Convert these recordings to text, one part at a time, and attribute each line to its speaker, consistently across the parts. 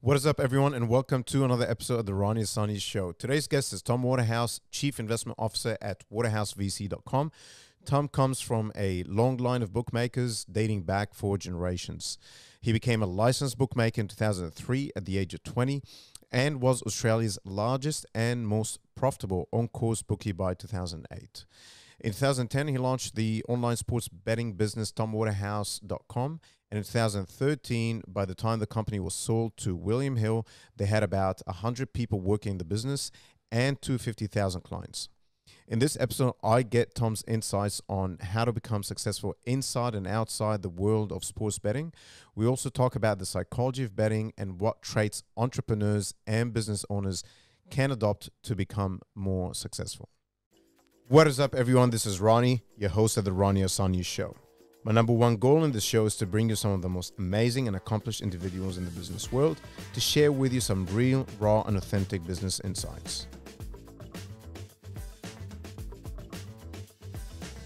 Speaker 1: What is up, everyone, and welcome to another episode of the Ronnie and Sonny Show. Today's guest is Tom Waterhouse, Chief Investment Officer at waterhousevc.com. Tom comes from a long line of bookmakers dating back 4 generations. He became a licensed bookmaker in 2003 at the age of 20 and was Australia's largest and most profitable on-course bookie by 2008. In 2010, he launched the online sports betting business tomwaterhouse.com. And in 2013, by the time the company was sold to William Hill, they had about 100 people working in the business and 250,000 clients. In this episode, I get Tom's insights on how to become successful inside and outside the world of sports betting. We also talk about the psychology of betting and what traits entrepreneurs and business owners can adopt to become more successful. What is up, everyone? This is Ronnie, your host of the Ronnie Osanu Show. My number one goal in this show is to bring you some of the most amazing and accomplished individuals in the business world to share with you some real, raw, and authentic business insights.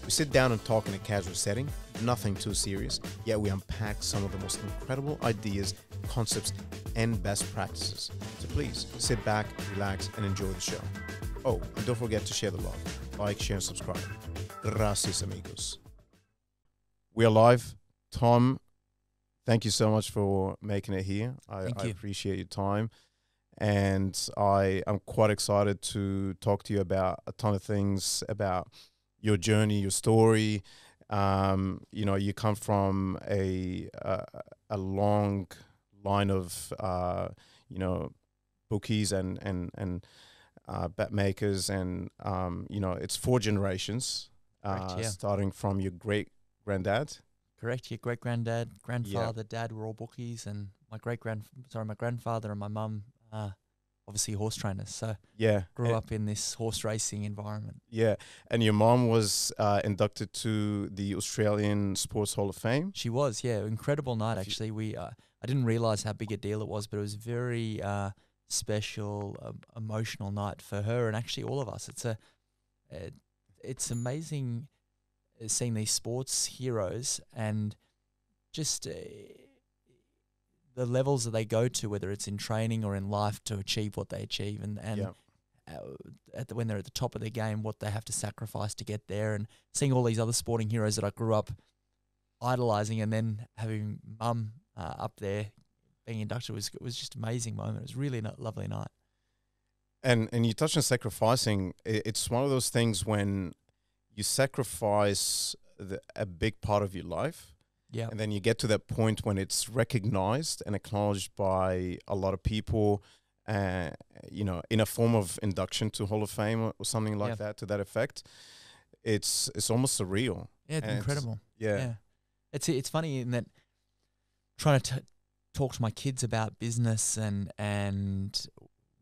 Speaker 1: We sit down and talk in a casual setting, nothing too serious, yet we unpack some of the most incredible ideas, concepts, and best practices. So please sit back, relax, and enjoy the show. Oh, and don't forget to share the love. Like, share, and subscribe. Gracias, amigos. We are live. Tom, thank you so much for making it here. I appreciate your time. And I'm quite excited to talk to you about a ton of things, about your journey, your story. You come from a long line of, bookies and bet makers. And, it's 4 generations,
Speaker 2: Correct, yeah.
Speaker 1: starting from your great-granddad.
Speaker 2: Correct. Your great-granddad, grandfather, dad were all bookies, and my grandfather and my mum, obviously horse trainers. So grew up in this horse racing environment.
Speaker 1: Yeah, and your mom was inducted to the Australian Sports Hall of Fame.
Speaker 2: She was, yeah. Incredible night, actually. I didn't realise how big a deal it was, but it was very special, emotional night for her and actually all of us. It's amazing seeing these sports heroes and just the levels that they go to, whether it's in training or in life, to achieve what they achieve, and when they're at the top of their game, what they have to sacrifice to get there, and seeing all these other sporting heroes that I grew up idolizing, and then having mum up there being inducted was just an amazing moment. It was really a lovely night.
Speaker 1: And you touched on sacrificing. It's one of those things when you sacrifice a big part of your life, and then you get to that point when it's recognized and acknowledged by a lot of people, in a form of induction to Hall of Fame or something like that, to that effect. It's almost surreal.
Speaker 2: Yeah, it's incredible.
Speaker 1: Yeah.
Speaker 2: It's funny in that trying to talk to my kids about business and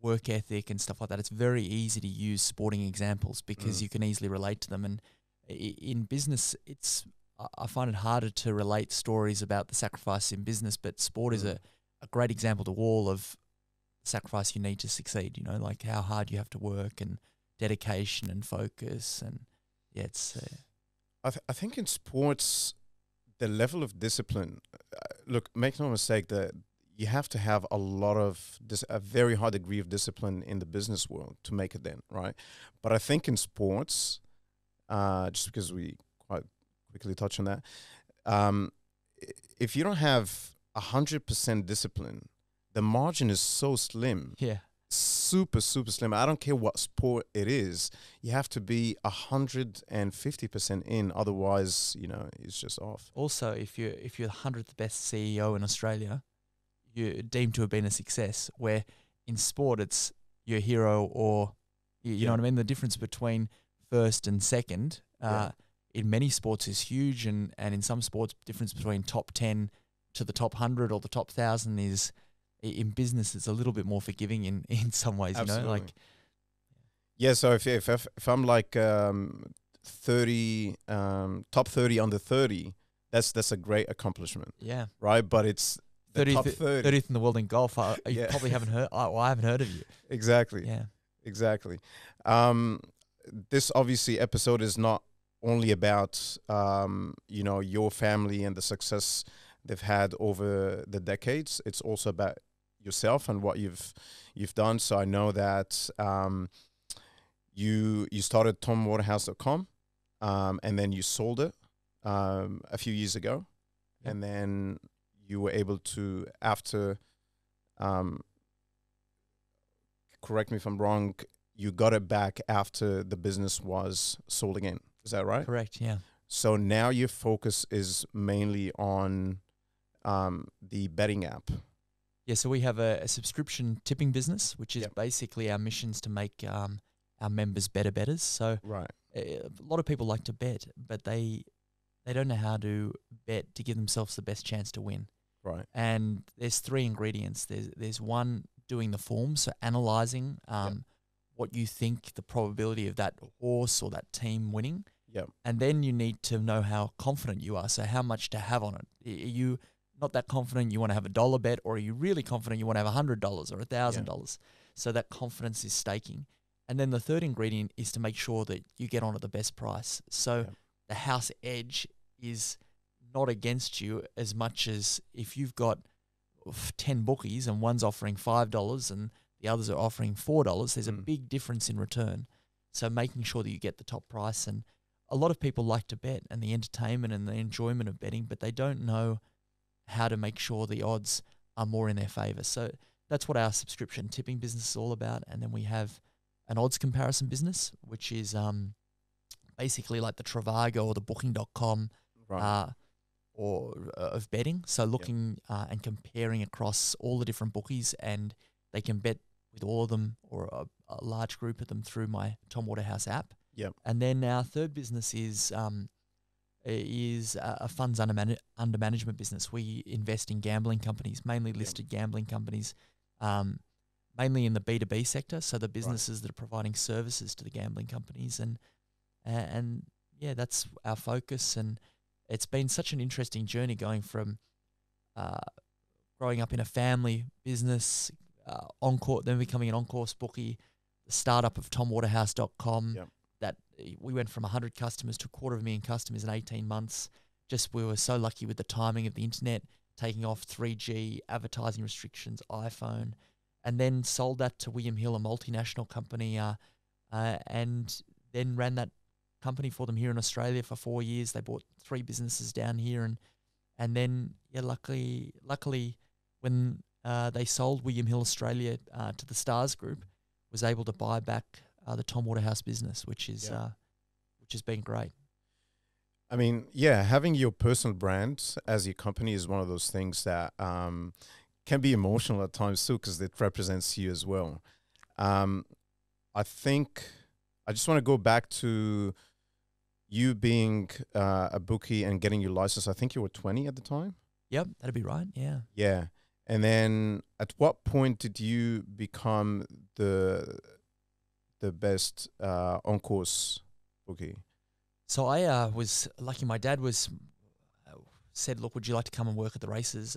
Speaker 2: work ethic and stuff like that, it's very easy to use sporting examples because you can easily relate to them. And in business, I find it harder to relate stories about the sacrifice in business, but sport is a great example to all of the sacrifice you need to succeed, like how hard you have to work and dedication and focus. And it's...
Speaker 1: I think in sports, the level of discipline, look, make no mistake that you have to have a very high degree of discipline in the business world to make it then, right? But I think in sports, just because we quite quickly touch on that, if you don't have 100% discipline, the margin is so slim.
Speaker 2: Yeah.
Speaker 1: Super, super slim. I don't care what sport it is. You have to be 150% in. Otherwise, it's just off.
Speaker 2: Also, if you're the 100th best CEO in Australia, you're deemed to have been a success, where in sport it's your hero or, you know what I mean? The difference between first and second in many sports is huge, and in some sports, difference between top 10 to the top 100 or the top 1,000 is, in business, it's a little bit more forgiving in some ways.
Speaker 1: Absolutely. So if I'm like 30, top 30 under 30, that's a great accomplishment.
Speaker 2: Yeah.
Speaker 1: Right? But it's
Speaker 2: 30th in the world in golf. You probably haven't heard. I haven't heard of you.
Speaker 1: Exactly.
Speaker 2: Yeah.
Speaker 1: Exactly. This obviously episode is not only about your family and the success they've had over the decades. It's also about yourself and what you've done. So I know that you started TomWaterhouse.com, and then you sold it a few years ago, and then you were able to, after, correct me if I'm wrong, you got it back after the business was sold again. Is that right?
Speaker 2: Correct, yeah.
Speaker 1: So now your focus is mainly on the betting app.
Speaker 2: Yeah, so we have a subscription tipping business, which is basically our missions to make our members better betters. So
Speaker 1: Right.
Speaker 2: A lot of people like to bet, but they don't know how to bet to give themselves the best chance to win.
Speaker 1: Right.
Speaker 2: And there's three ingredients. There's one, doing the form, so analyzing what you think the probability of that horse or that team winning.
Speaker 1: Yep.
Speaker 2: And then you need to know how confident you are, so how much to have on it. Are you not that confident you want to have $1 bet, or are you really confident you want to have $100 or $1,000? So that confidence is staking. And then the third ingredient is to make sure that you get on at the best price. So the house edge is not against you as much as if you've got 10 bookies and one's offering $5 and the others are offering $4, there's a big difference in return. So making sure that you get the top price. And a lot of people like to bet and the entertainment and the enjoyment of betting, but they don't know how to make sure the odds are more in their favor. So that's what our subscription tipping business is all about. And then we have an odds comparison business, which is basically like the Trivago or the Booking.com of betting. So looking and comparing across all the different bookies, and they can bet with all of them or a large group of them through my Tom Waterhouse app.
Speaker 1: Yep.
Speaker 2: And then our third business is a funds under management business. We invest in gambling companies, mainly listed gambling companies, mainly in the B2B sector. So the businesses that are providing services to the gambling companies, and yeah, that's our focus. And it's been such an interesting journey going from growing up in a family business, Encore, then becoming an on-course bookie, the startup of TomWaterhouse.com.
Speaker 1: Yep.
Speaker 2: That we went from 100 customers to 250,000 customers in 18 months. Just we were so lucky with the timing of the internet, taking off 3G, advertising restrictions, iPhone, and then sold that to William Hill, a multinational company, and then ran that company for them here in Australia for 4 years. They bought 3 businesses down here, and then luckily when they sold William Hill Australia to the Stars Group, was able to buy back the Tom Waterhouse business, which has been great.
Speaker 1: I mean, having your personal brand as your company is one of those things that can be emotional at times too, because it represents you as well. I think I just want to go back to you being a bookie and getting your license. I think you were 20 at the time.
Speaker 2: Yep, that'd be right. Yeah.
Speaker 1: Yeah. And then at what point did you become the best on-course bookie?
Speaker 2: So I was lucky. My dad said, look, would you like to come and work at the races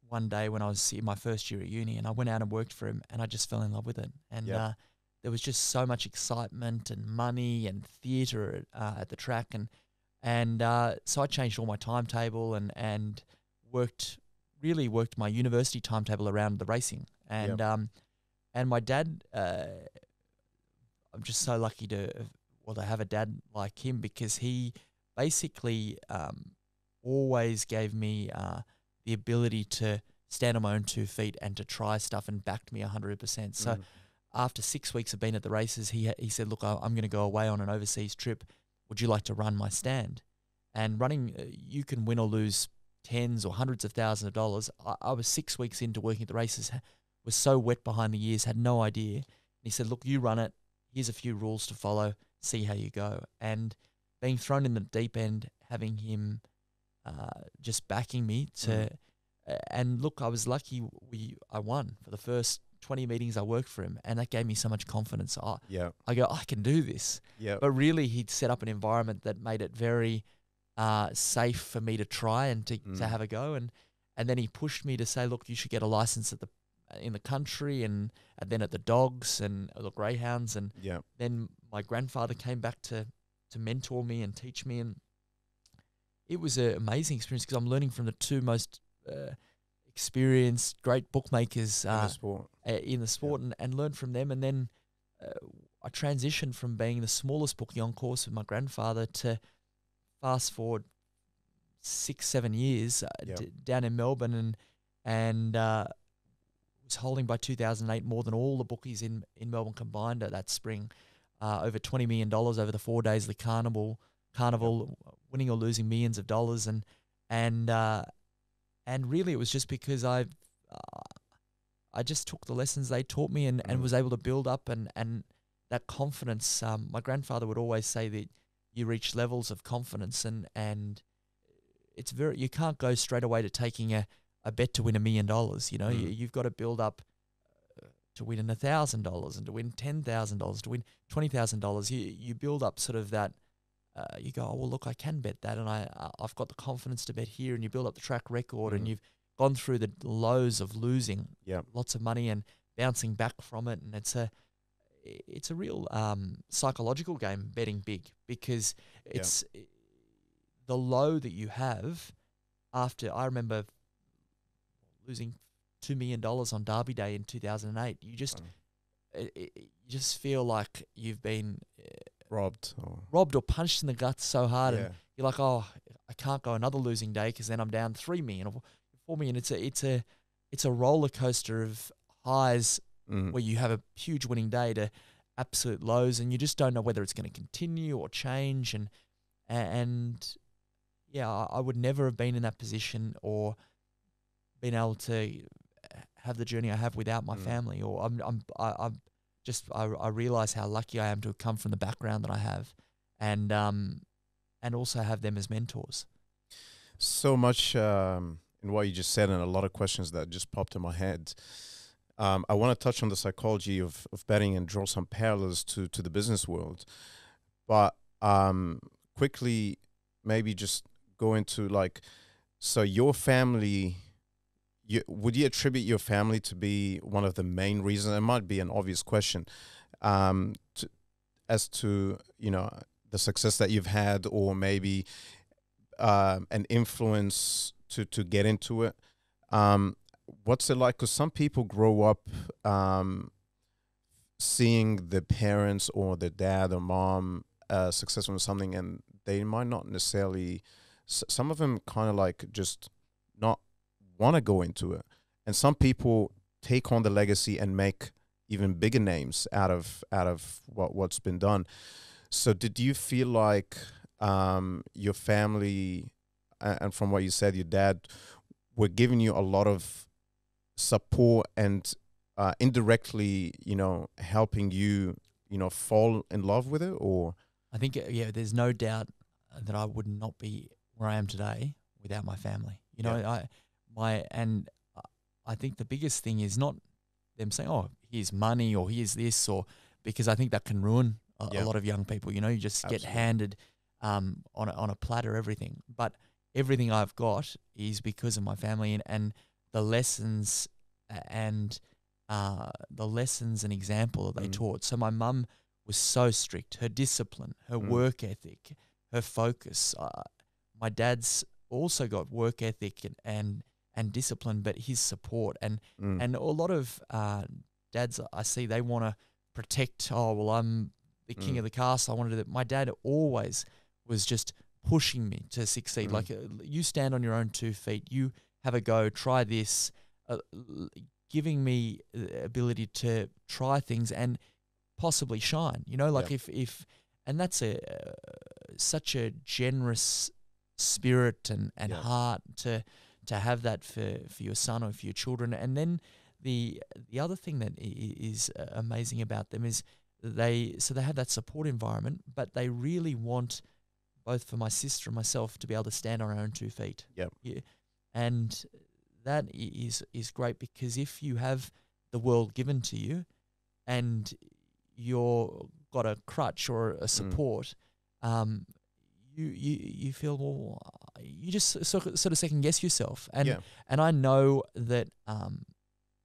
Speaker 2: one day when I was in my first year at uni? And I went out and worked for him, and I just fell in love with it. And there was just so much excitement and money and theatre at the track. And so I changed all my timetable and worked my university timetable around the racing. And and my dad, I'm just so lucky to have a dad like him, because he basically always gave me the ability to stand on my own 2 feet and to try stuff, and backed me 100%. So after 6 weeks of being at the races, he said, look, I'm going to go away on an overseas trip. Would you like to run my stand? And running, you can win or lose tens or hundreds of thousands of dollars. I was 6 weeks into working at the races, was so wet behind the ears, had no idea. And he said, look, you run it. Here's a few rules to follow. See how you go. And being thrown in the deep end, having him just backing me to, and look, I was lucky. I won for the first 20 meetings I worked for him, and that gave me so much confidence. I go, I can do this. But really, he'd set up an environment that made it very safe for me to try and to have a go. And then he pushed me to say, look, you should get a license in the country and then at the dogs and the greyhounds. And then my grandfather came back to mentor me and teach me. And it was an amazing experience, because I'm learning from the two most experienced, great bookmakers
Speaker 1: In the sport.
Speaker 2: in the sport, and learn from them. And then I transitioned from being the smallest bookie on course with my grandfather to fast forward 6-7 years down in Melbourne, and was holding by 2008 more than all the bookies in Melbourne combined at that spring, over $20 million over the 4 days of the carnival, winning or losing millions of dollars, and really it was just because I just took the lessons they taught me and was able to build up and that confidence. My grandfather would always say that you reach levels of confidence and it's you can't go straight away to taking a bet to win $1 million. You know, you've got to build up to win $1,000 and to win $10,000, to win $20,000. You build up sort of that. You go, oh, well, look, I can bet that, and I've got the confidence to bet here, and you build up the track record, and you've gone through the lows of losing lots of money and bouncing back from it, and it's a real psychological game, betting big, because it's the low that you have after. I remember losing $2 million on Derby Day in 2008. You just you just feel like you've been
Speaker 1: robbed
Speaker 2: or punched in the guts so hard, and you're like, oh, I can't go another losing day because then I'm down $3 million or $4 million. It's a roller coaster of highs where you have a huge winning day to absolute lows, and you just don't know whether it's going to continue or change. And I would never have been in that position or been able to have the journey I have without my family. Or I realize how lucky I am to have come from the background that I have, and also have them as mentors.
Speaker 1: So much in what you just said, and a lot of questions that just popped in my head. I want to touch on the psychology of betting and draw some parallels to the business world, but quickly maybe just go into so your family. Would you attribute your family to be one of the main reasons? It might be an obvious question, as to the success that you've had, or maybe an influence to get into it. What's it like? Because some people grow up seeing the parents or the dad or mom successful in something, and they might not necessarily. Some of them kind of just not want to go into it, and some people take on the legacy and make even bigger names out of what's been done. So did you feel like your family, and from what you said, your dad were giving you a lot of support and indirectly helping you fall in love with it? Or
Speaker 2: I think there's no doubt that I would not be where I am today without my family. I think the biggest thing is not them saying, oh, here's money or here's this, or because I think that can ruin a lot of young people. You just get handed on a platter everything. But everything I've got is because of my family and the lessons and example that they taught. So my mum was so strict. Her discipline, her work ethic, her focus. My dad's also got work ethic and discipline, but his support and a lot of dads I see, they want to protect. Oh, well, I'm the king of the castle. I want to do that. My dad always was just pushing me to succeed. Like, you stand on your own 2 feet. You have a go. Try this. Giving me the ability to try things and possibly shine. If and that's such a generous spirit and heart to have that for your son or for your children. And then the other thing that is amazing about them is they have that support environment, but they really want both for my sister and myself to be able to stand on our own 2 feet. And that is great, because if you have the world given to you and you're got a crutch or a support, you feel, well, you just sort of second guess yourself. And I know that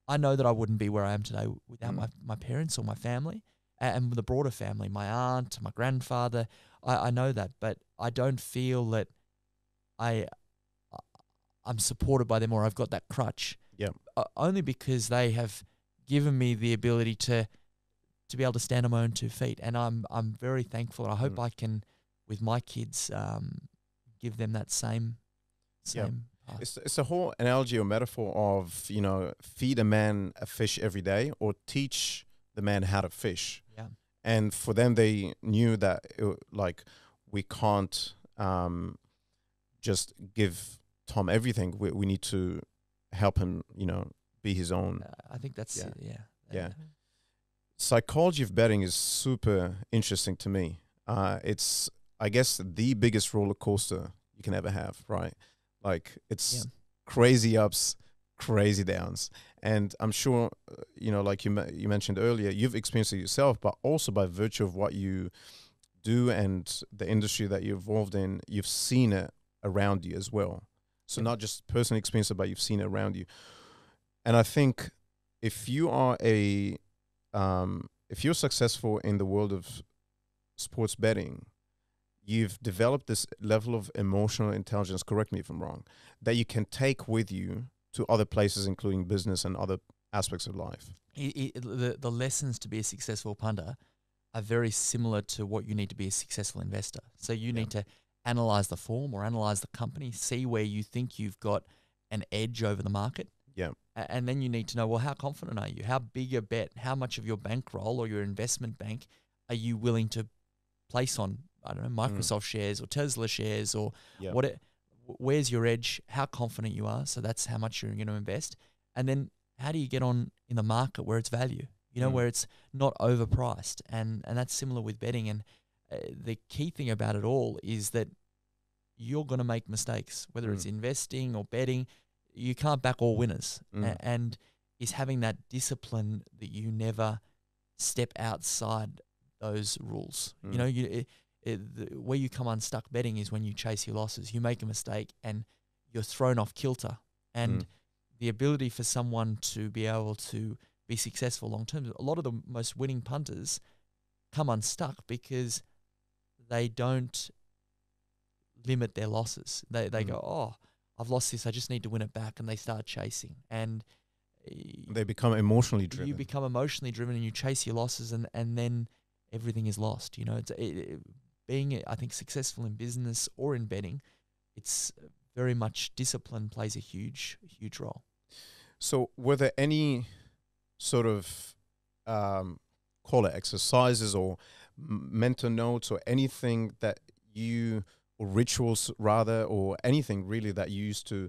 Speaker 2: I wouldn't be where I am today without my parents or my family and the broader family, my aunt, my grandfather. I know that, but I don't feel that I'm supported by them or I've got that crutch. only because they have given me the ability to be able to stand on my own 2 feet, and I'm very thankful. I hope I can, with my kids, give them that same path.
Speaker 1: It's a whole analogy or metaphor of, you know, feed a man a fish every day or teach the man how to fish.
Speaker 2: Yeah.
Speaker 1: And for them, they knew that like we can't just give Tom everything. We need to help him, you know, be his own.
Speaker 2: I think that's
Speaker 1: Yeah. Psychology of betting is super interesting to me. It's, I guess, the biggest roller coaster you can ever have, right? Like, it's crazy ups, crazy downs. And I'm sure, you know, like you mentioned earlier, you've experienced it yourself, but also by virtue of what you do and the industry that you're involved in, you've seen it around you as well. So not just personal experience, but you've seen it around you. And I think if you are if you're successful in the world of sports betting, you've developed this level of emotional intelligence, correct me if I'm wrong, that you can take with you to other places, including business and other aspects of life.
Speaker 2: The lessons to be a successful punter are very similar to what you need to be a successful investor. So you need to analyze the form or analyze the company, see where you think you've got an edge over the market.
Speaker 1: Yeah.
Speaker 2: And then you need to know, well, how confident are you? How big a bet, how much of your bankroll or your investment bank are you willing to place on, I don't know, Microsoft shares or Tesla shares or where's your edge, how confident you are. So that's how much you're going to invest. And then how do you get on in the market where it's value, you know, where it's not overpriced. And that's similar with betting. And the key thing about it all is that you're going to make mistakes, whether it's investing or betting. You can't back all winners, and is having that discipline that you never step outside those rules. You know, where you come unstuck betting is when you chase your losses. You make a mistake and you're thrown off kilter. And the ability for someone to be able to be successful long term, a lot of the most winning punters come unstuck because they don't limit their losses. They go, oh, I've lost this, I just need to win it back, and they start chasing. And
Speaker 1: they become emotionally driven.
Speaker 2: You become emotionally driven and you chase your losses, and then everything is lost. You know, being, I think, successful in business or in betting, it's very much discipline plays a huge role.
Speaker 1: So were there any sort of, call it exercises or mental notes or anything that you, or rituals rather, or anything really that you used to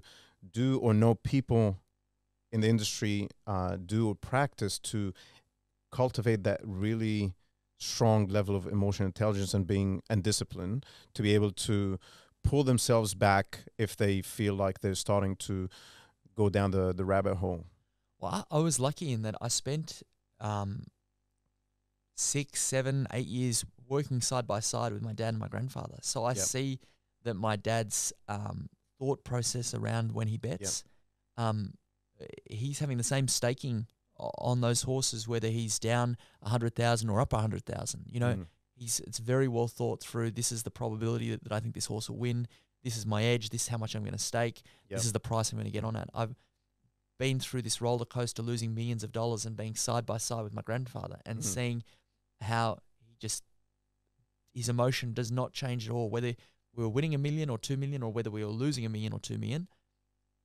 Speaker 1: do or know people in the industry do or practice to cultivate that really strong level of emotional intelligence and discipline to be able to pull themselves back if they feel like they're starting to go down the rabbit hole?
Speaker 2: Well, I was lucky in that I spent 6, 7, 8 years working side by side with my dad and my grandfather. So I see that my dad's thought process around when he bets, he's having the same staking on those horses, whether he's down 100,000 or up 100,000. You know, it's very well thought through. This is the probability that I think this horse will win. This is my edge. This is how much I'm going to stake. This is the price I'm going to get on at. I've been through this roller coaster, losing millions of dollars and being side by side with my grandfather and seeing how his emotion does not change at all. Whether we were winning $1 million or $2 million, or whether we were losing $1 million or $2 million,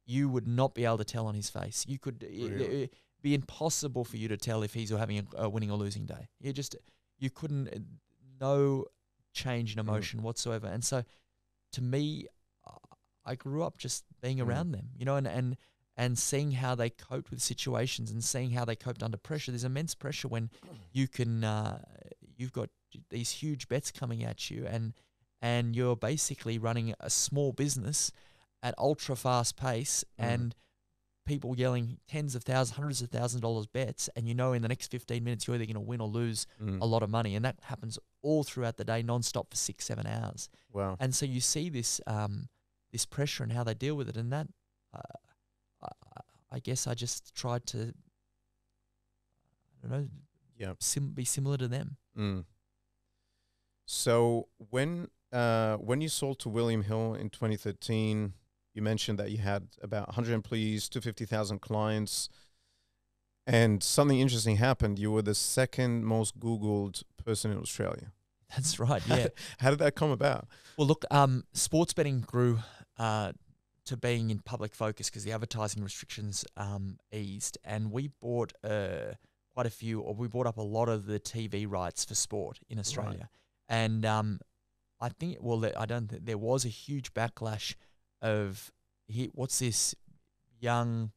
Speaker 2: you would not be able to tell on his face. You could it'd be impossible for you to tell if he's having a winning or losing day. You couldn't, no change in emotion whatsoever. And so, to me, I grew up just being around them, you know, and seeing how they coped with situations and seeing how they coped under pressure. There's immense pressure when you can, you've got these huge bets coming at you, and you're basically running a small business at ultra fast pace, and people yelling tens of thousands, hundreds of thousands of dollars bets, and you know in the next 15 minutes you're either going to win or lose a lot of money, and that happens all throughout the day, non-stop for 6-7 hours.
Speaker 1: Wow!
Speaker 2: And so you see this this pressure and how they deal with it, and that I guess I just tried to, I don't know, be similar to them.
Speaker 1: So when you sold to William Hill in 2013, you mentioned that you had about 100 employees, 250,000 clients, and something interesting happened. You were the second most Googled person in Australia.
Speaker 2: That's right. Yeah.
Speaker 1: How did that come about?
Speaker 2: Well, look, sports betting grew to being in public focus because the advertising restrictions eased, and we bought quite a few, or we bought up a lot of the TV rights for sport in Australia. Right. And I think, well, I don't think there was a huge backlash of what's this young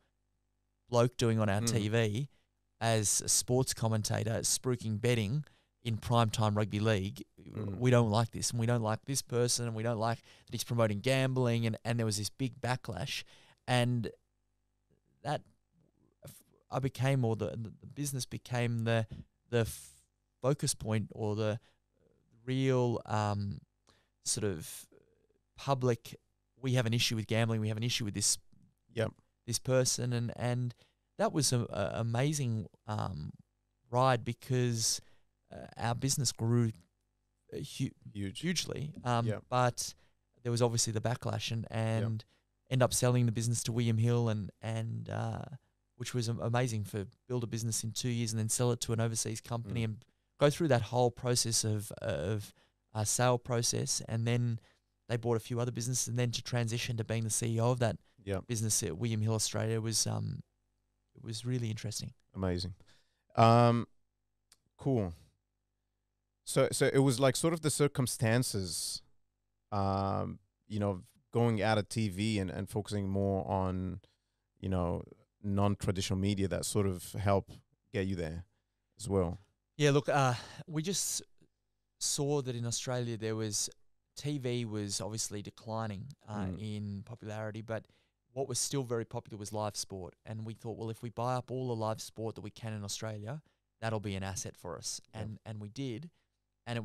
Speaker 2: bloke doing on our TV as a sports commentator, spruiking betting in primetime rugby league. We don't like this, and we don't like this person, and we don't like that he's promoting gambling, and there was this big backlash, and that I became, or the business became the focus point, or the real sort of public, we have an issue with gambling, we have an issue with this this person, and that was an amazing ride, because our business grew hugely, but there was obviously the backlash, and end up selling the business to William Hill, and which was amazing, for build a business in 2 years and then sell it to an overseas company and go through that whole process of a sale process, and then they bought a few other businesses, and then to transition to being the CEO of that business at William Hill Australia was it was really interesting.
Speaker 1: Amazing. Cool. So it was like sort of the circumstances, you know, going out of TV and focusing more on, you know, non-traditional media that sort of help get you there as well.
Speaker 2: Yeah, look, we just saw that in Australia there was, TV was obviously declining in popularity, but what was still very popular was live sport. And we thought, well, if we buy up all the live sport that we can in Australia, that'll be an asset for us. And we did. And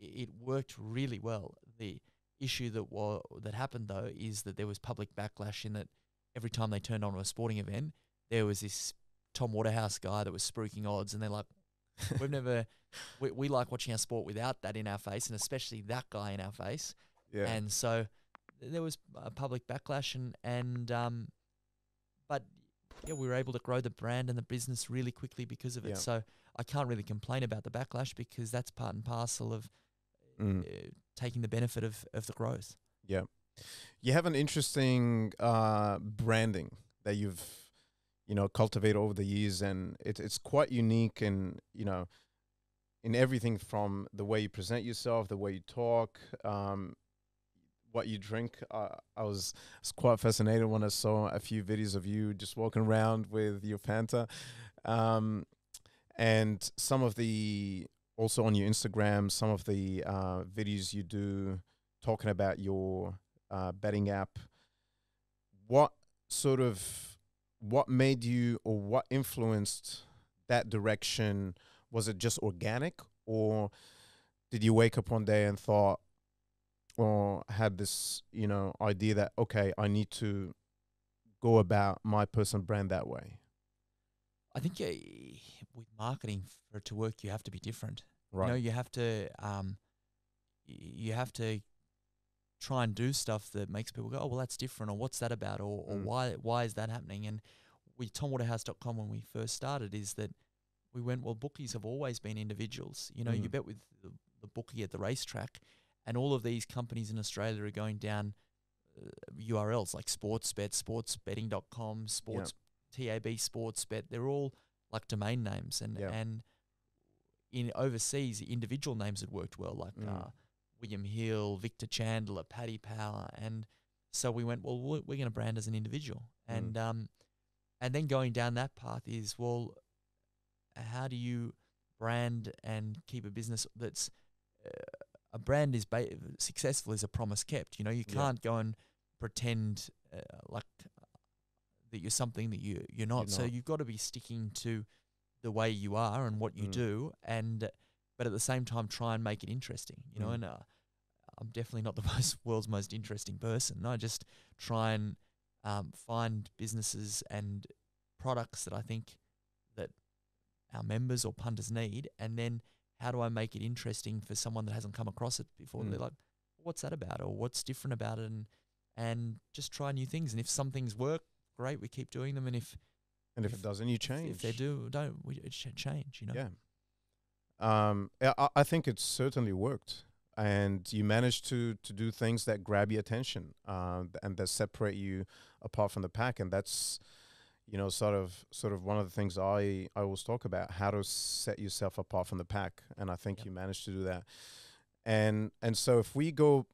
Speaker 2: it worked really well. The issue that happened, though, is that there was public backlash in that every time they turned on a sporting event, there was this Tom Waterhouse guy that was spruiking odds, and they're like, we've never, we like watching our sport without that in our face, and especially that guy in our face. Yeah. And so there was a public backlash, but yeah, we were able to grow the brand and the business really quickly because of it. So I can't really complain about the backlash, because that's part and parcel of taking the benefit of the growth.
Speaker 1: Yeah. You have an interesting branding that you've, you know, cultivated over the years, and it's quite unique, and, you know, in everything from the way you present yourself, the way you talk, what you drink. I was quite fascinated when I saw a few videos of you just walking around with your Fanta, and some of the, also on your Instagram, some of the videos you do talking about your betting app. What made you, or what influenced that direction? Was it just organic, or did you wake up one day and thought, or had this, you know, idea that, okay, I need to go about my personal brand that way?
Speaker 2: I think with marketing, for it to work, you have to be different.
Speaker 1: Right.
Speaker 2: You know, you have to try and do stuff that makes people go, oh, well, that's different, or what's that about, or why is that happening? And with TomWaterhouse.com, when we first started, is that we went, well, bookies have always been individuals. You know, you bet with the bookie at the racetrack, and all of these companies in Australia are going down URLs like Sportsbet, sportsbetting.com, TAB Sportsbet. They're all like domain names, and in overseas, individual names had worked well, like William Hill, Victor Chandler, Paddy Power, and so we went, well, we're going to brand as an individual, and then going down that path is, well, how do you brand and keep a business that's a brand is successful is a promise kept. You know, you can't go and pretend like that you're something that you're not. So you've got to be sticking to the way you are and what you do, but at the same time try and make it interesting. You know, and I'm definitely not the world's most interesting person. I just try and find businesses and products that I think that our members or punters need, and then how do I make it interesting for someone that hasn't come across it before? They're like, what's that about, or what's different about it? and just try new things. And if some things work, great, we keep doing them. And if
Speaker 1: it doesn't, you change.
Speaker 2: If they don't, it should change. You know.
Speaker 1: Yeah. I think it's certainly worked, and you managed to do things that grab your attention, and that separate you apart from the pack, and that's, you know, sort of one of the things I always talk about, how to set yourself apart from the pack, and I think you managed to do that. And so if we go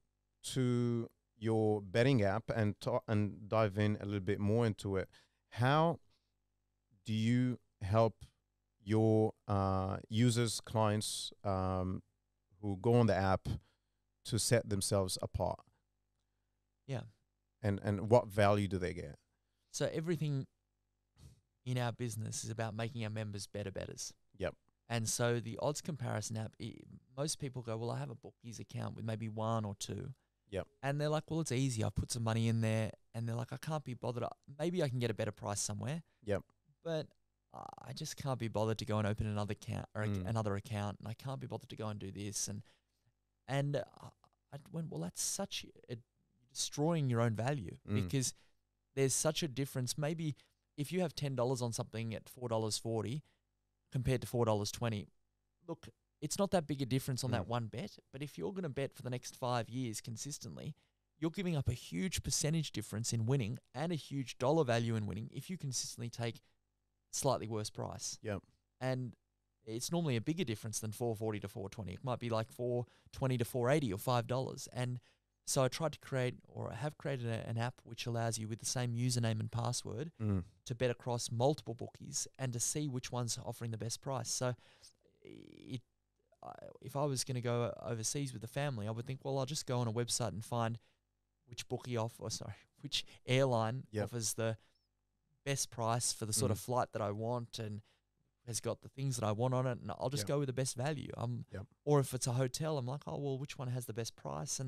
Speaker 1: to your betting app and dive in a little bit more into it, how do you help your users, clients who go on the app to set themselves apart?
Speaker 2: Yeah.
Speaker 1: And what value do they get?
Speaker 2: So everything in our business is about making our members better betters.
Speaker 1: Yep.
Speaker 2: And so the odds comparison app, most people go, well, I have a bookies account with maybe one or two.
Speaker 1: Yep.
Speaker 2: And they're like, well, it's easy. I put some money in there. And they're like, I can't be bothered. Maybe I can get a better price somewhere.
Speaker 1: Yep.
Speaker 2: But I just can't be bothered to go and open another account or another account. And I can't be bothered to go and do this. And I went, well, that's such destroying your own value because there's such a difference. Maybe if you have $10 on something at $4.40 compared to $4.20, look, it's not that big a difference on that one bet. But if you're going to bet for the next 5 years consistently, you're giving up a huge percentage difference in winning and a huge dollar value in winning if you consistently take slightly worse price.
Speaker 1: Yep.
Speaker 2: And it's normally a bigger difference than $4.40 to $4.20. It might be like $4.20 to $4.80 or $5. And so I tried to create, or I have created an app which allows you with the same username and password to bet across multiple bookies and to see which one's offering the best price. So if I was going to go overseas with the family, I would think, well, I'll just go on a website and find which which airline offers the best price for the sort of flight that I want and has got the things that I want on it, and I'll just go with the best value. Or if it's a hotel, I'm like, oh, well, which one has the best price?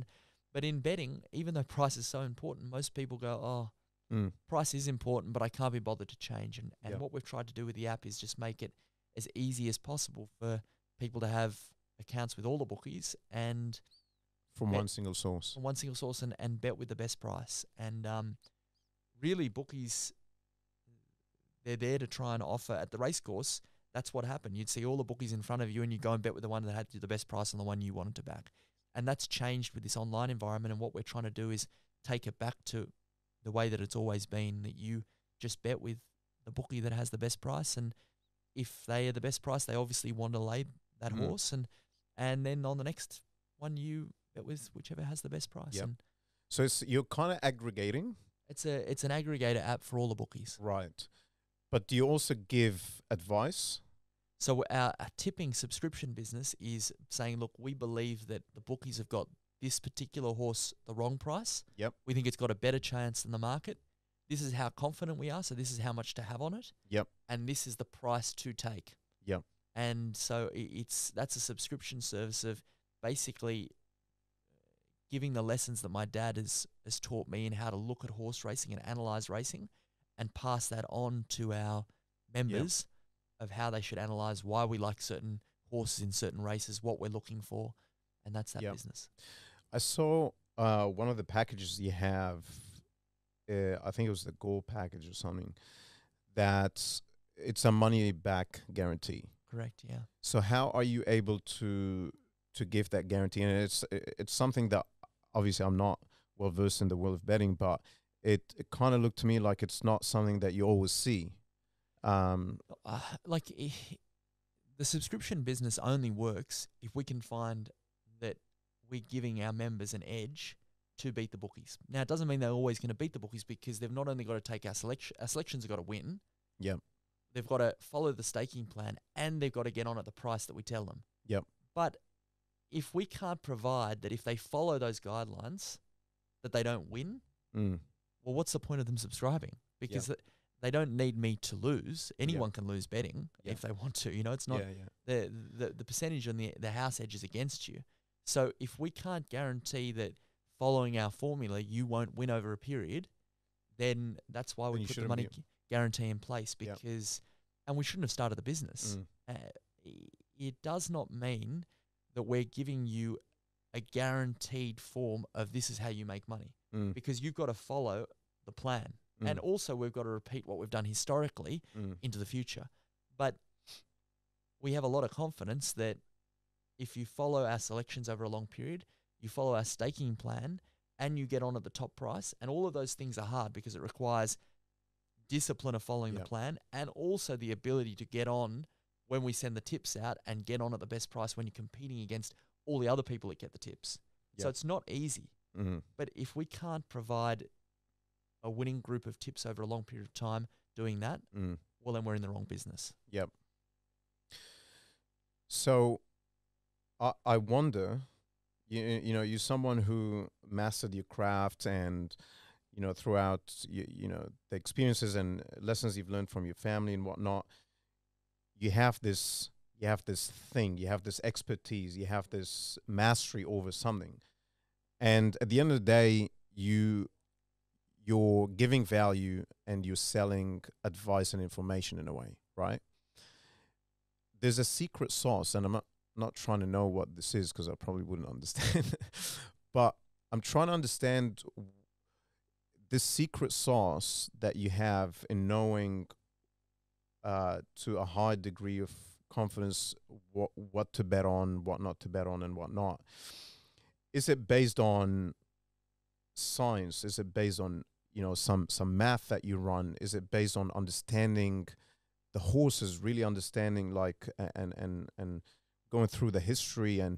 Speaker 2: But in betting, even though price is so important, most people go, oh, price is important, but I can't be bothered to change. And what we've tried to do with the app is just make it as easy as possible for people to have accounts with all the bookies and
Speaker 1: from one single source.
Speaker 2: From one single source and bet with the best price. And really, bookies, they're there to try and offer at the race course. That's what happened. You'd see all the bookies in front of you and you go and bet with the one that had the best price on the one you wanted to back. And that's changed with this online environment. And what we're trying to do is take it back to the way that it's always been, that you just bet with the bookie that has the best price. And if they are the best price, they obviously want to lay that horse. And then on the next one, you bet with whichever has the best price.
Speaker 1: Yep. So you're kind of aggregating.
Speaker 2: It's an aggregator app for all the bookies.
Speaker 1: Right. But do you also give advice?
Speaker 2: So our tipping subscription business is saying, look, we believe that the bookies have got this particular horse the wrong price.
Speaker 1: Yep.
Speaker 2: We think it's got a better chance than the market. This is how confident we are. So this is how much to have on it.
Speaker 1: Yep.
Speaker 2: And this is the price to take.
Speaker 1: Yep.
Speaker 2: And so that's a subscription service of basically giving the lessons that my dad has taught me in how to look at horse racing and analyze racing and pass that on to our members of how they should analyze why we like certain horses in certain races, what we're looking for, and that's that business.
Speaker 1: I saw one of the packages you have, I think it was the gold package or something, that it's a money back guarantee.
Speaker 2: Correct, yeah.
Speaker 1: So how are you able to give that guarantee? And it's something that obviously I'm not well versed in the world of betting, but it kind of looked to me like it's not something that you always see.
Speaker 2: The subscription business only works if we can find that we're giving our members an edge to beat the bookies. Now, it doesn't mean they're always going to beat the bookies because they've not only got to take our selections have got to win.
Speaker 1: Yep.
Speaker 2: They've got to follow the staking plan and they've got to get on at the price that we tell them.
Speaker 1: Yep.
Speaker 2: But if we can't provide that if they follow those guidelines that they don't win, well, what's the point of them subscribing? Because they don't need me to lose. Anyone can lose betting if they want to. You know, it's not the percentage on the house edge is against you. So if we can't guarantee that following our formula you won't win over a period, then that's why we put the money guarantee in place because, and we shouldn't have started the business. It does not mean that we're giving you a guaranteed form of this is how you make money, because you've got to follow the plan. And also we've got to repeat what we've done historically into the future. But we have a lot of confidence that if you follow our selections over a long period, you follow our staking plan, and you get on at the top price, and all of those things are hard because it requires discipline of following the plan, and also the ability to get on when we send the tips out and get on at the best price when you're competing against all the other people that get the tips. So it's not easy. But if we can't provide a winning group of tips over a long period of time doing that, well, then we're in the wrong business.
Speaker 1: Yep. So I wonder, you know, you're someone who mastered your craft, and, you know, throughout, you know, the experiences and lessons you've learned from your family and whatnot, you have this thing, you have this expertise, you have this mastery over something. And at the end of the day, you're giving value and you're selling advice and information in a way, right? There's a secret sauce, and I'm not trying to know what this is because I probably wouldn't understand, but I'm trying to understand this secret sauce that you have in knowing to a high degree of confidence what to bet on, what not to bet on, and what not. Is it based on science? Is it based on, you know, some math that you run? Is it based on understanding the horses, really understanding, like, and going through the history? And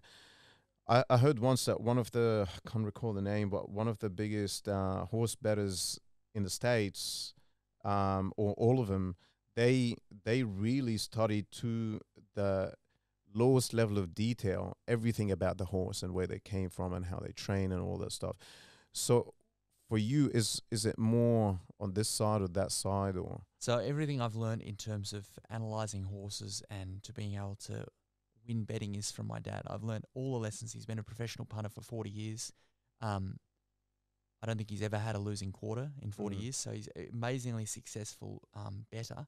Speaker 1: I heard once that one of the, I can't recall the name, but one of the biggest horse bettors in the States, or all of them, they really studied to the lowest level of detail everything about the horse and where they came from and how they train and all that stuff. So for you, is it more on this side or that side, or?
Speaker 2: So everything I've learned in terms of analyzing horses and to being able to win betting is from my dad. I've learned all the lessons. He's been a professional punter for 40 years. I don't think he's ever had a losing quarter in 40 years. So he's an amazingly successful bettor.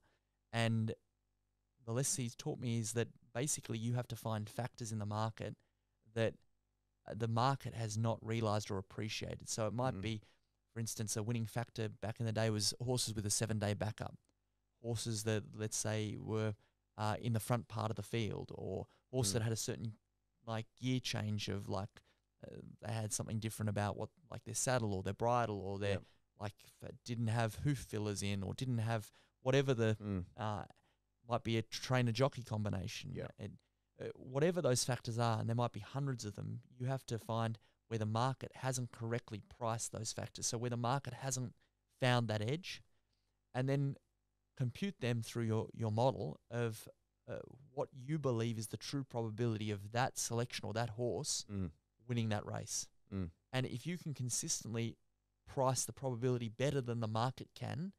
Speaker 2: And the lesson he's taught me is that basically you have to find factors in the market that the market has not realized or appreciated. So it might be, for instance, a winning factor back in the day was horses with a 7-day backup, horses that, let's say, were in the front part of the field, or horses that had a certain, like, gear change of, like, they had something different about what, like, their saddle or their bridle, or their like, didn't have hoof fillers in, or didn't have whatever the might be a trainer jockey combination. Whatever those factors are, and there might be hundreds of them, you have to find where the market hasn't correctly priced those factors. So where the market hasn't found that edge, and then compute them through your model of what you believe is the true probability of that selection or that horse winning that race. And if you can consistently price the probability better than the market can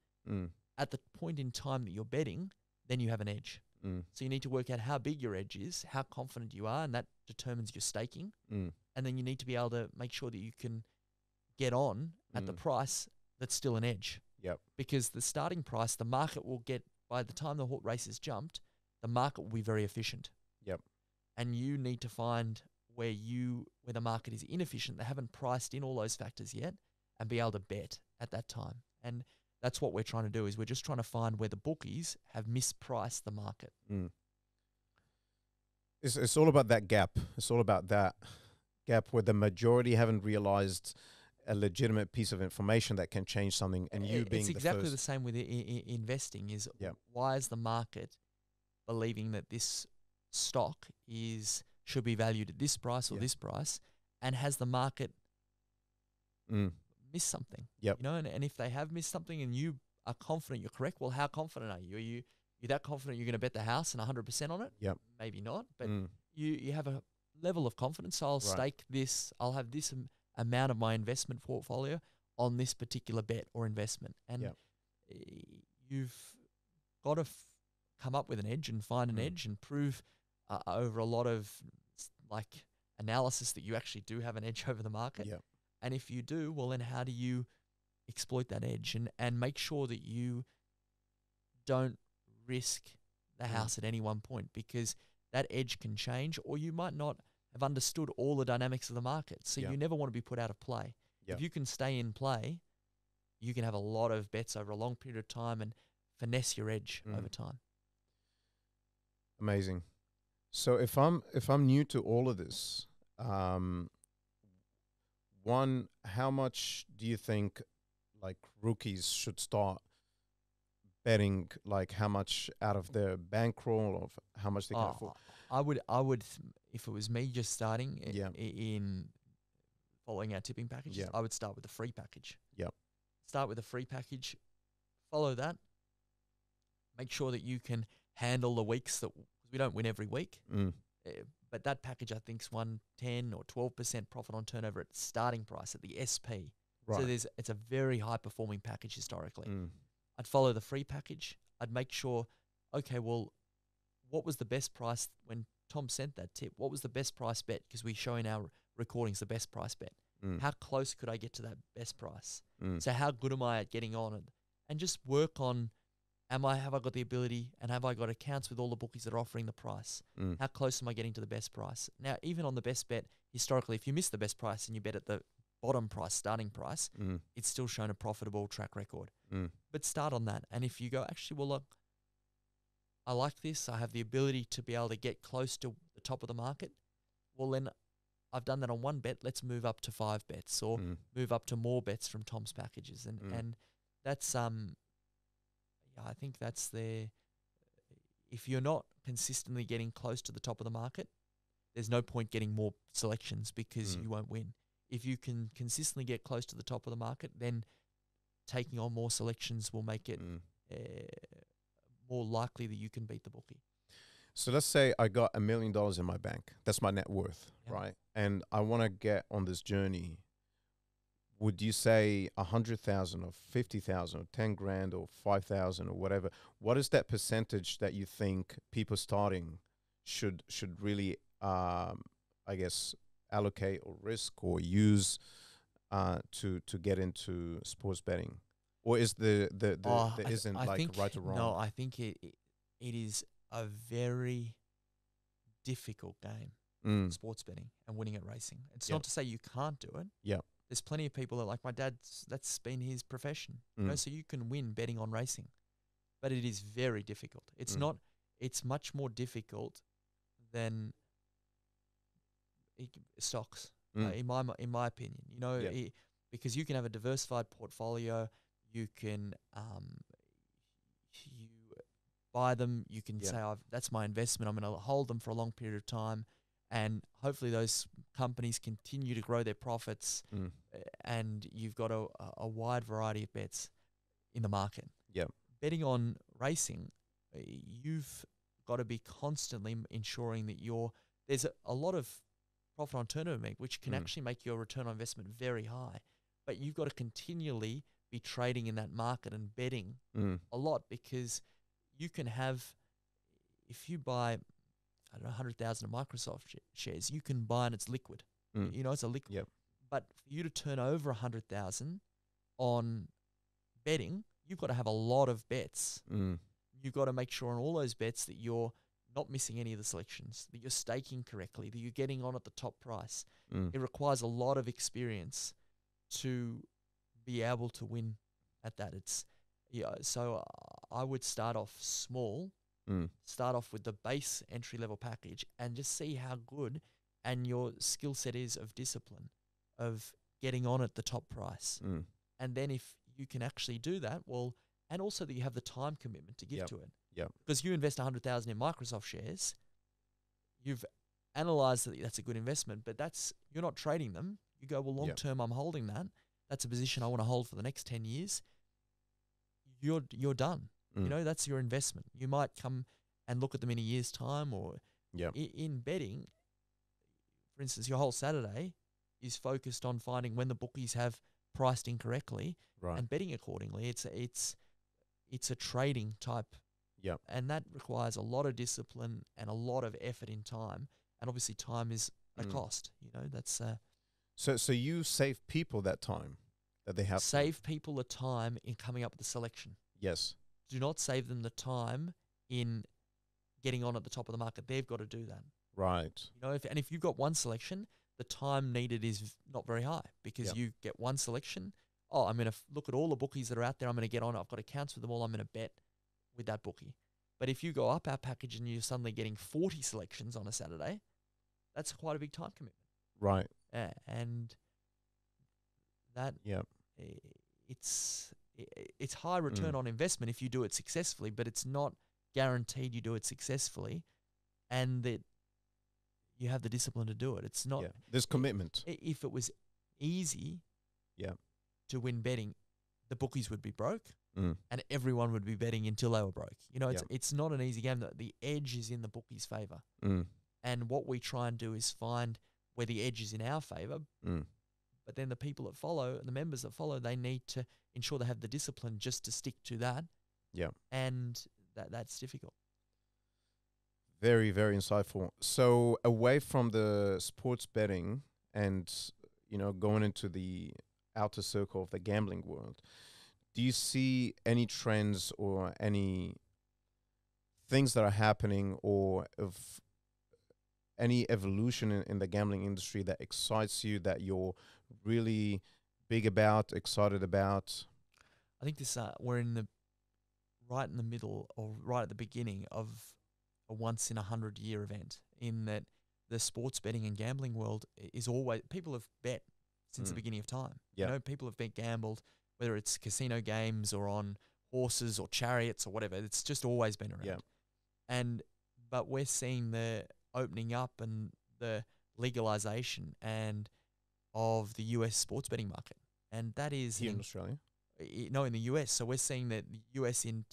Speaker 2: at the point in time that you're betting, then you have an edge. So you need to work out how big your edge is, how confident you are, and that determines your staking. And then you need to be able to make sure that you can get on at the price that's still an edge. Because the starting price, the market will get, by the time the race is jumped, the market will be very efficient. And you need to find where the market is inefficient, they haven't priced in all those factors yet, and be able to bet at that time. And that's what we're trying to do, is we're just trying to find where the bookies have mispriced the market.
Speaker 1: It's all about that gap. It's all about that gap where the majority haven't realized a legitimate piece of information that can change something, and you being
Speaker 2: it's exactly
Speaker 1: the
Speaker 2: the same with investing. Is why is the market believing that this stock should be valued at this price or this price, and has the market missed something? You know, and if they have missed something and you are confident you're correct, well, how confident are you? Are you're that confident you're going to bet the house and 100% on it? Maybe not, but you have a level of confidence. So I'll stake this. I'll have this amount of my investment portfolio on this particular bet or investment. And you've got to come up with an edge and find an edge and prove over a lot of, like, analysis that you actually do have an edge over the market. And if you do, well, then how do you exploit that edge and make sure that you don't risk the house at any one point, because that edge can change, or you might not have understood all the dynamics of the market. So
Speaker 1: Yeah.
Speaker 2: you never want to be put out of play.
Speaker 1: Yeah.
Speaker 2: If you can stay in play, you can have a lot of bets over a long period of time and finesse your edge over time.
Speaker 1: Amazing. So if I'm new to all of this, one, how much do you think like rookies should start betting? Like how much out of their bankroll, of how much they can afford?
Speaker 2: I would, if it was me just starting in following our tipping packages, I would start with the free package.
Speaker 1: Yep.
Speaker 2: Start with the free package, follow that. Make sure that you can handle the weeks that we don't win every week. But that package, I think, is 10 or 12% profit on turnover at starting price at the SP.
Speaker 1: Right.
Speaker 2: So it's a very high performing package historically. I'd follow the free package. I'd make sure, okay, well, what was the best price when Tom sent that tip? What was the best price bet? Because we show in our recordings the best price bet. How close could I get to that best price? So how good am I at getting on it? And just work on, have I got the ability and have I got accounts with all the bookies that are offering the price? How close am I getting to the best price? Now, even on the best bet, historically, if you miss the best price and you bet at the bottom price, starting price, it's still shown a profitable track record. But start on that. And if you go, actually, well, look, I like this. I have the ability to be able to get close to the top of the market. Well, then I've done that on one bet. Let's move up to 5 bets or move up to more bets from Tom's packages. And that's, I think that's if you're not consistently getting close to the top of the market, there's no point getting more selections because you won't win. If you can consistently get close to the top of the market, then taking on more selections will make it more likely that you can beat the bookie.
Speaker 1: So let's say I got $1 million in my bank. That's my net worth, right? And I want to get on this journey. Would you say 100,000 or 50,000 or 10 grand or 5,000 or whatever? What is that percentage that you think people starting should really, I guess, allocate or risk or use to get into sports betting? Or is there isn't right or wrong?
Speaker 2: No, I think it is a very difficult game, sports betting and winning at racing. It's not to say you can't do it.
Speaker 1: Yeah.
Speaker 2: There's plenty of people that, like my dad's, that's been his profession. You know, so you can win betting on racing. But it is very difficult. It's not, it's much more difficult than stocks, in my opinion. You know, because you can have a diversified portfolio, you can you buy them, you can say, that's my investment, I'm going to hold them for a long period of time, and hopefully those companies continue to grow their profits, and you've got a wide variety of bets in the market. Betting on racing, you've got to be constantly ensuring that there's a lot of profit on turnover, which can actually make your return on investment very high, but you've got to continually be trading in that market and betting a lot, because you can have, if you buy, I don't know, 100,000 of Microsoft shares, you can buy and it's liquid. You know, it's a liquid. But for you to turn over 100,000 on betting, you've got to have a lot of bets. You've got to make sure on all those bets that you're not missing any of the selections, that you're staking correctly, that you're getting on at the top price. It requires a lot of experience to be able to win at that. So I would start off small, start off with the base entry level package, and just see how good and your skill set is of discipline, of getting on at the top price. And then if you can actually do that, well, and also that you have the time commitment to give to it. Because you invest 100,000 in Microsoft shares, you've analyzed that that's a good investment, but you're not trading them. You go, well, long term, I'm holding that. That's a position I want to hold for the next 10 years. You're done. You know, that's your investment. You might come and look at them in a year's time, or in betting, for instance, your whole Saturday is focused on finding when the bookies have priced incorrectly and betting accordingly. It's a trading type. And that requires a lot of discipline and a lot of effort in time. And obviously time is a cost. You know, that's
Speaker 1: so you save people that time that they have
Speaker 2: save people the time in coming up with the selection.
Speaker 1: Yes.
Speaker 2: Do not save them the time in getting on at the top of the market, they've got to do that.
Speaker 1: Right.
Speaker 2: You know, if you've got one selection, the time needed is not very high because
Speaker 1: Yep.
Speaker 2: you get one selection. Oh, I'm going to look at all the bookies that are out there. I'm going to get on. I've got accounts with them all. I'm going to bet with that bookie. But if you go up our package and you're suddenly getting 40 selections on a Saturday, that's quite a big time commitment.
Speaker 1: Right.
Speaker 2: And that
Speaker 1: Yep.
Speaker 2: it's high return on investment if you do it successfully, but it's not guaranteed you do it successfully and that you have the discipline to do it. It's not.
Speaker 1: Yeah. There's commitment.
Speaker 2: If it was easy
Speaker 1: Yeah.
Speaker 2: to win betting, the bookies would be broke
Speaker 1: Mm.
Speaker 2: and everyone would be betting until they were broke. You know,
Speaker 1: Yeah.
Speaker 2: it's not an easy game. The edge is in the bookies' favor.
Speaker 1: Mm.
Speaker 2: And what we try and do is find where the edge is in our favor.
Speaker 1: Mm.
Speaker 2: But then the people that follow, the members that follow, they need to ensure they have the discipline just to stick to that.
Speaker 1: Yeah.
Speaker 2: And that's difficult.
Speaker 1: Very, very insightful. So away from the sports betting and, you know, going into the outer circle of the gambling world, do you see any trends or any things that are happening or of any evolution in the gambling industry that excites you, that you're really big about, excited about?
Speaker 2: I think this we're right in the middle or right at the beginning of a once in 100-year event, in that the sports betting and gambling world is always, people have bet since the beginning of time.
Speaker 1: Yeah.
Speaker 2: You know, people have gambled, whether it's casino games or on horses or chariots or whatever. It's just always been around.
Speaker 1: Yeah.
Speaker 2: But we're seeing the opening up and the legalization and of the US sports betting market, and that is
Speaker 1: Here in Australia?
Speaker 2: no, in the US. So we're seeing that the US in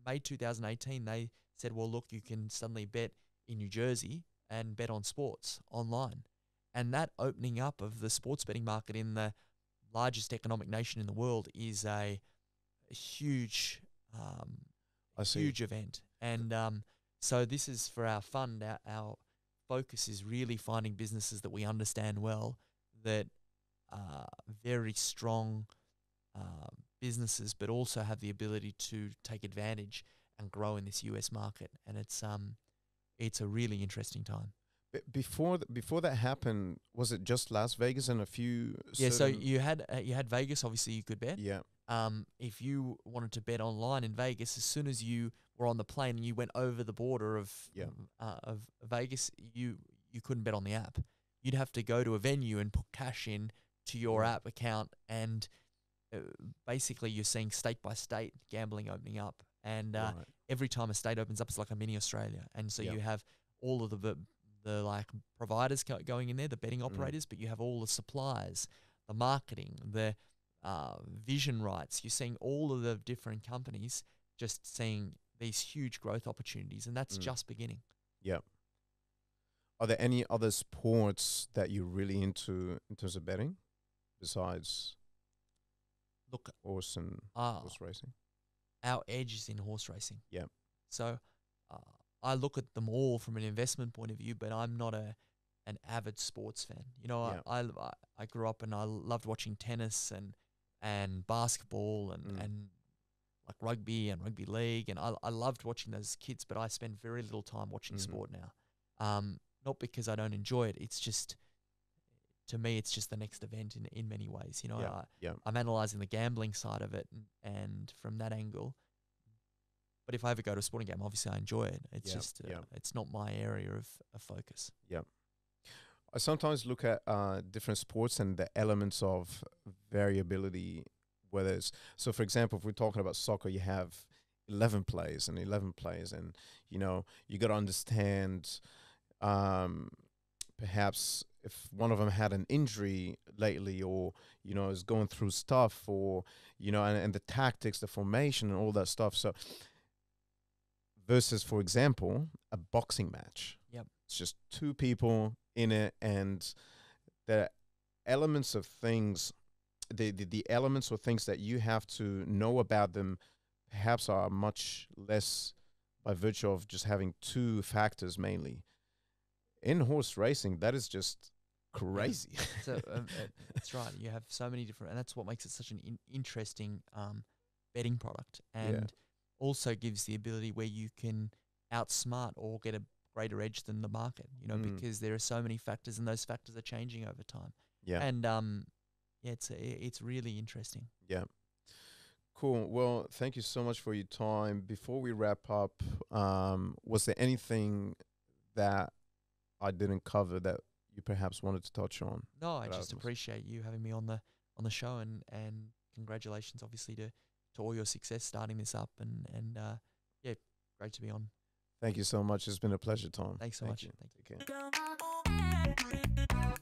Speaker 2: May 2018, they said, well, look, you can suddenly bet in New Jersey and bet on sports online. And that opening up of the sports betting market in the largest economic nation in the world is a huge, huge event. And so this is for our fund. Our focus is really finding businesses that we understand well, that are very strong businesses, but also have the ability to take advantage and grow in this US market. And it's a really interesting time.
Speaker 1: Before that happened, was it just Las Vegas and a few?
Speaker 2: Yeah, so you had Vegas. Obviously, you could bet.
Speaker 1: Yeah.
Speaker 2: If you wanted to bet online in Vegas, as soon as you were on the plane and you went over the border of Vegas, you couldn't bet on the app. You'd have to go to a venue and put cash in to your app account, and basically you're seeing state by state gambling opening up. And every time a state opens up, it's like a mini Australia. And so you have all of the like providers going in there, the betting operators, but you have all the suppliers, the marketing, the vision rights. You're seeing all of the different companies just seeing these huge growth opportunities, and that's just beginning.
Speaker 1: Yeah. Are there any other sports that you're really into in terms of betting besides horse and horse racing?
Speaker 2: Our edge is in horse racing.
Speaker 1: Yeah.
Speaker 2: So I look at them all from an investment point of view, but I'm not an avid sports fan. You know, I grew up and I loved watching tennis and basketball and like rugby and rugby league, and I loved watching those kids, but I spend very little time watching sport now. Not because I don't enjoy it. It's just, to me, it's just the next event in many ways. You know, I'm analysing the gambling side of it and from that angle. But if I ever go to a sporting game, obviously I enjoy it. It's just, it's not my area of focus.
Speaker 1: Yeah. I sometimes look at different sports and the elements of variability, whether it's, so for example, if we're talking about soccer, you have 11 players, and you know, you got to understand perhaps if one of them had an injury lately, or, you know, is going through stuff, or, you know, and the tactics, the formation and all that stuff. So versus, for example, a boxing match.
Speaker 2: Yep.
Speaker 1: It's just two people in it, and the elements of things, the elements or things that you have to know about them perhaps are much less by virtue of just having two factors mainly. In horse racing, that is just crazy.
Speaker 2: So that's right. You have so many different, and that's what makes it such an interesting betting product, and also gives the ability where you can outsmart or get a greater edge than the market, you know, because there are so many factors and those factors are changing over time.
Speaker 1: Yeah.
Speaker 2: And yeah, it's really interesting.
Speaker 1: Yeah. Cool. Well, thank you so much for your time. Before we wrap up, was there anything that I didn't cover that you perhaps wanted to touch on?
Speaker 2: No, I just appreciate you having me on the show, and congratulations, obviously, to all your success starting this up, and yeah, great to be on.
Speaker 1: Thank you so much. It's been a pleasure, Tom.
Speaker 2: Thanks so much.
Speaker 1: You.
Speaker 2: Thank you.
Speaker 1: Take care.